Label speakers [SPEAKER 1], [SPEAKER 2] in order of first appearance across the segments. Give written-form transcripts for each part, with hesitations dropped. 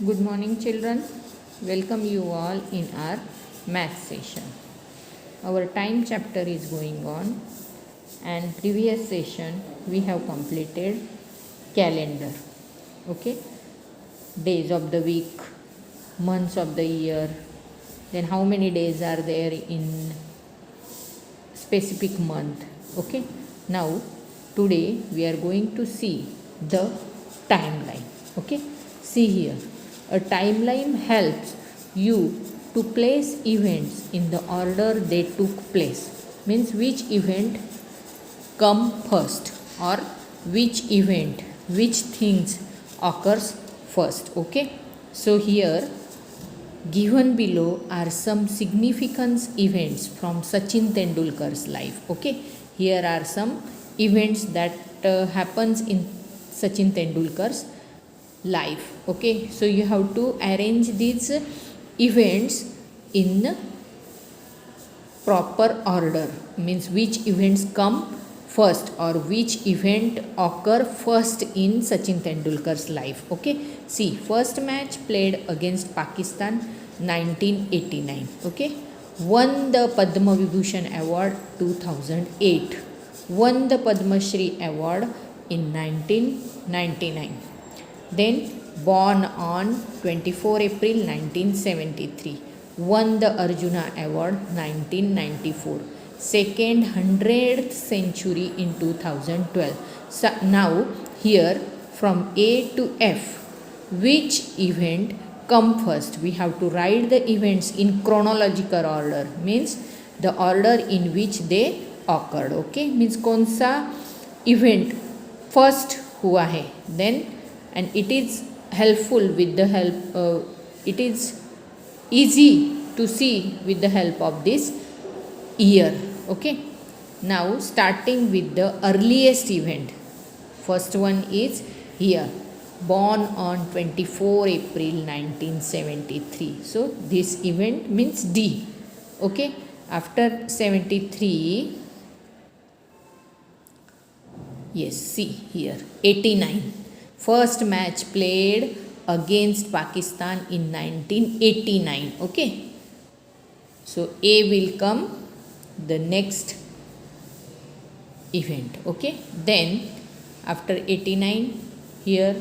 [SPEAKER 1] Good morning, children. Welcome you all in our math session. Our time chapter is going on, and previous session we have completed calendar. Okay, days of the week, months of the year, then how many days are there in specific month. Okay, now today we are going to see the timeline. Okay, see here, a timeline helps you to place events in the order they took place, means which event come first or which things occurs first. Okay, so here given below are some significant events from Sachin Tendulkar's life. Okay, here are some events that happens in Sachin Tendulkar's life. Okay, so you have to arrange these events in proper order, means which events come first or which event occur first in Sachin Tendulkar's life. Okay, see, first match played against Pakistan 1989. Okay, won the Padma Vibhushan Award 2008, won the Padma Shri Award in 1999, then born on 24 April 1973, won the Arjuna Award 1994, second 100th century in 2012. So now here from A to F, which event come first? We have to write the events in chronological order, means the order in which they occurred. Okay, means कौन सा event first हुआ है, then and it is helpful with the help it is easy to see with the help of this year. Okay, now starting with the earliest event, first one is here, born on 24 April 1973. So this event means D. Okay, after 73, yes, see here 89, first match played against Pakistan in 1989. Okay, so A will come the next event. Okay, then after 89, here,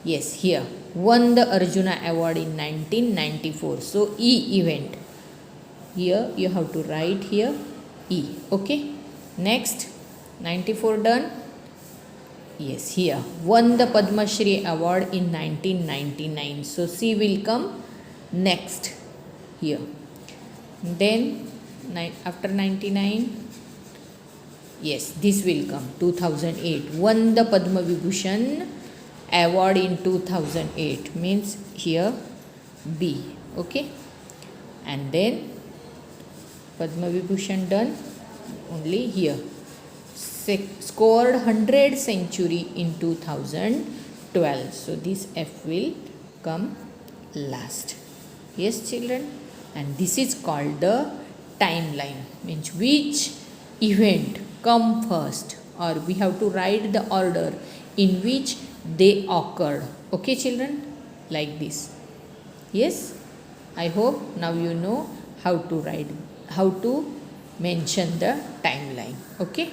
[SPEAKER 1] yes, here won the Arjuna Award in 1994. So E event, here you have to write here E. Okay, next 94 done. Yes, here won the Padma Shri Award in 1999. So C will come next here. Then after 99, yes, this will come 2008, won the Padma Vibhushan Award in 2008, means here B. Okay, and then Padma Vibhushan done, only here scored 100th century in 2012. So this F will come last. Yes, children, and this is called the timeline, means which event come first, or we have to write the order in which they occurred. Okay, children, like this. Yes, I hope now you know how to write, how to mention the timeline. Okay,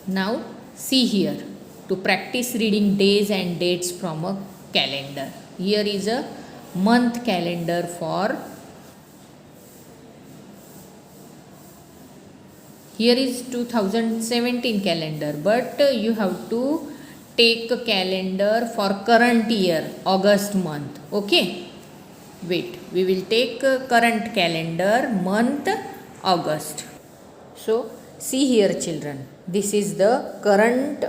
[SPEAKER 1] now see here, to practice reading days and dates from a calendar. Here is a month calendar for, here is 2017 calendar, but you have to take a calendar for current year, August month. Okay, wait, we will take current calendar month August. So see here, children, this is the current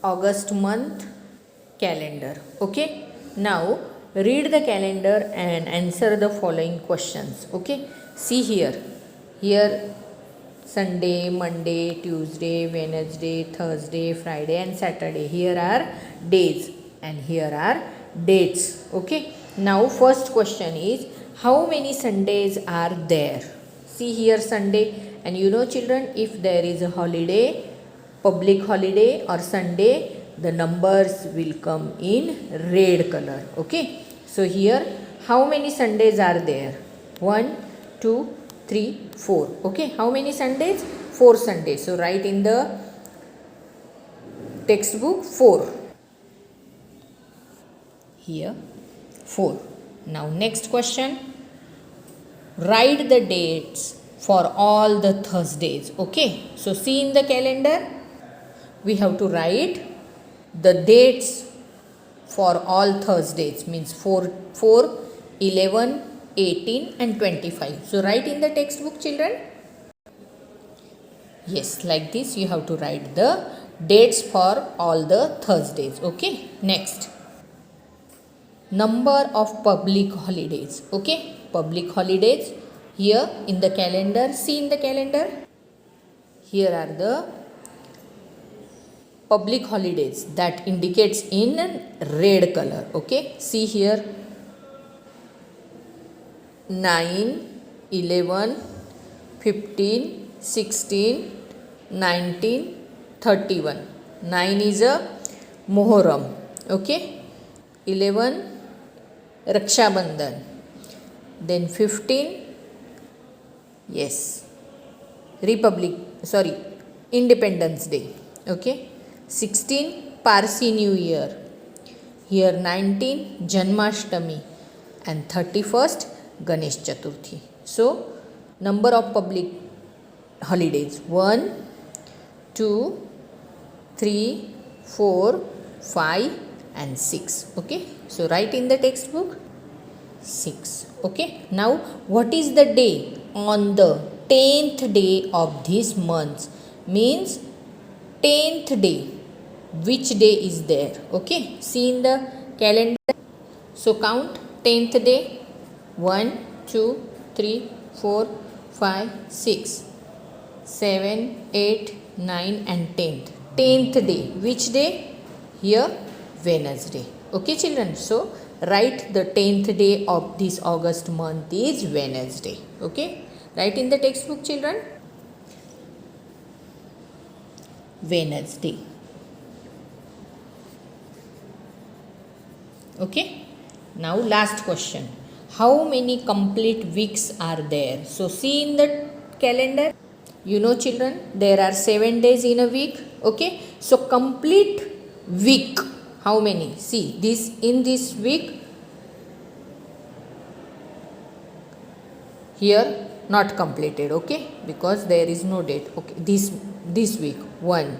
[SPEAKER 1] August month calendar. Okay, now read the calendar and answer the following questions. Okay, see here, here Sunday, Monday, Tuesday, Wednesday, Thursday, Friday and Saturday. Here are days and here are dates. Okay, now first question is, how many Sundays are there? See here Sunday, and you know, children, if there is a holiday, public holiday or Sunday, the numbers will come in red color. Okay. So here how many Sundays are there? 1, 2, 3, 4. Okay. How many Sundays? 4 Sundays. So write in the textbook 4. Here 4. Now next question. Write the dates for all the Thursdays. Okay. So see in the calendar. We have to write the dates for all Thursdays, means 4, 11, 18 and 25. So write in the textbook, children. Yes, like this you have to write the dates for all the Thursdays. Okay. Next. Number of public holidays. Okay. Public holidays. Here in the calendar, see in the calendar. Here are the public holidays that indicates in red color. Okay. See here 9, 11, 15, 16, 19, 31. 9 is a Mohoram. Okay. 11 Raksha Bandhan. Then 15, yes, Independence Day. Okay. 16 Parsi New Year. Here 19 Janmashtami and 31st Ganesh Chaturthi. So number of public holidays 1, 2, 3, 4, 5 and 6. Okay. So write in the textbook 6. Okay. Now what is the day on the 10th day of this month? Means 10th day. Which day is there? Okay. See in the calendar. So count 10th day. 1, 2, 3, 4, 5, 6, 7, 8, 9 and 10th. 10th day. Which day? Here Wednesday. Okay children. So write the 10th day of this August month is Wednesday. Okay. Write in the textbook, children. Wednesday. Okay. Now last question. How many complete weeks are there? So see in the calendar. You know children, there are 7 days in a week. Okay. So complete week. How many? See this in this week. Here not completed. Okay. Because there is no date. Okay. This week 1,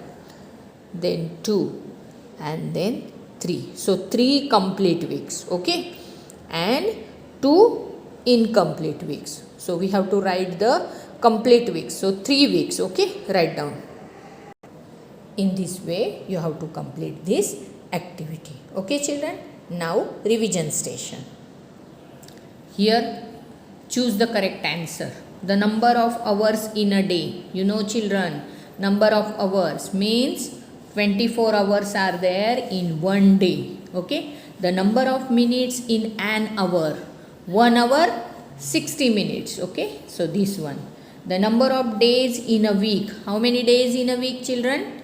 [SPEAKER 1] then 2 and then 3. So 3 complete weeks. Okay. And 2 incomplete weeks. So we have to write the complete weeks. So 3 weeks. Okay. Write down. In this way you have to complete this activity. Okay children. Now revision station. Here choose the correct answer. The number of hours in a day. You know children, number of hours means 24 hours are there in one day. Okay. The number of minutes in an hour. 1 hour 60 minutes. Okay. So this one. The number of days in a week. How many days in a week children?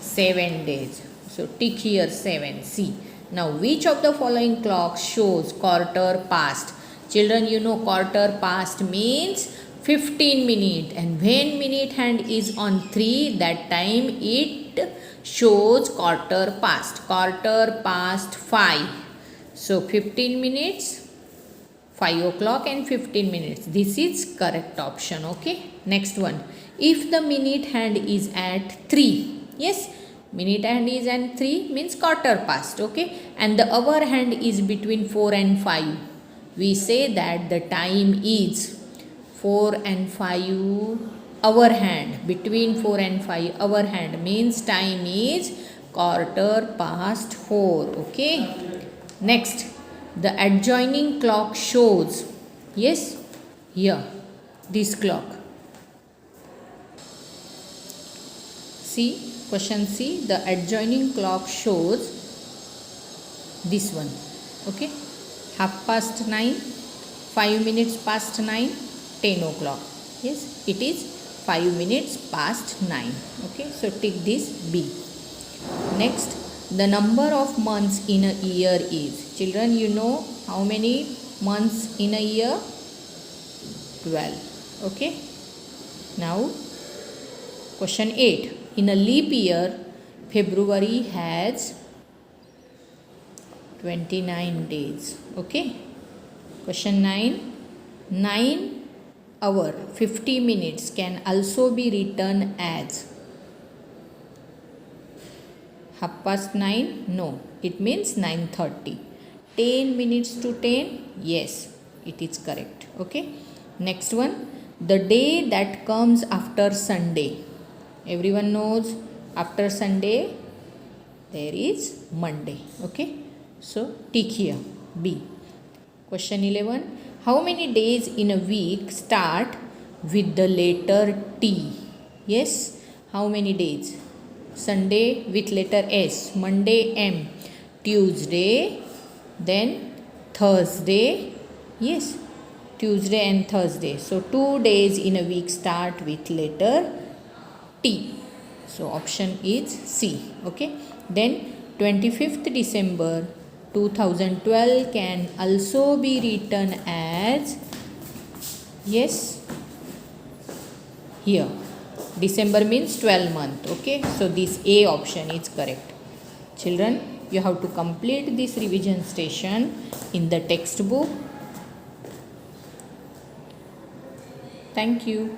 [SPEAKER 1] 7 days. So tick here 7. See. Now which of the following clocks shows quarter past? Children, you know quarter past means 15 minutes, and when minute hand is on 3, that time it shows quarter past. Quarter past 5. So 15 minutes, 5 o'clock and 15 minutes. This is correct option. Okay. Next one. If the minute hand is at 3. Yes. Minute hand is at 3 means quarter past. Okay. And the hour hand is between 4 and 5. We say that the time is 4 and 5 hour hand. Between 4 and 5 hour hand means time is quarter past 4. Okay. Next, the adjoining clock shows. Yes. Here. This clock. See. Question C. The adjoining clock shows this one. Okay. 9:30, 5 minutes past 9, 10 o'clock. Yes, it is 5 minutes past 9. Okay, so take this B. Next, the number of months in a year is. Children, you know how many months in a year? 12. Okay. Now, question 8. In a leap year, February has 29 days. Okay. Question 9. 9 hour 50 minutes can also be written as 9:30. No, it means 9:30. 10 minutes to 10. Yes, it is correct. Okay. Next one. The day that comes after Sunday. Everyone knows after Sunday there is Monday. Okay. So tick here. B. Question 11. How many days in a week start with the letter T? Yes. How many days? Sunday with letter S. Monday M. Tuesday. Then Thursday. Yes. Tuesday and Thursday. So 2 days in a week start with letter T. So option is C. Okay. Then 25th December 2012 can also be written as, yes, here. December means 12 month. Okay. So this A option is correct. Children, you have to complete this revision station in the textbook. Thank you.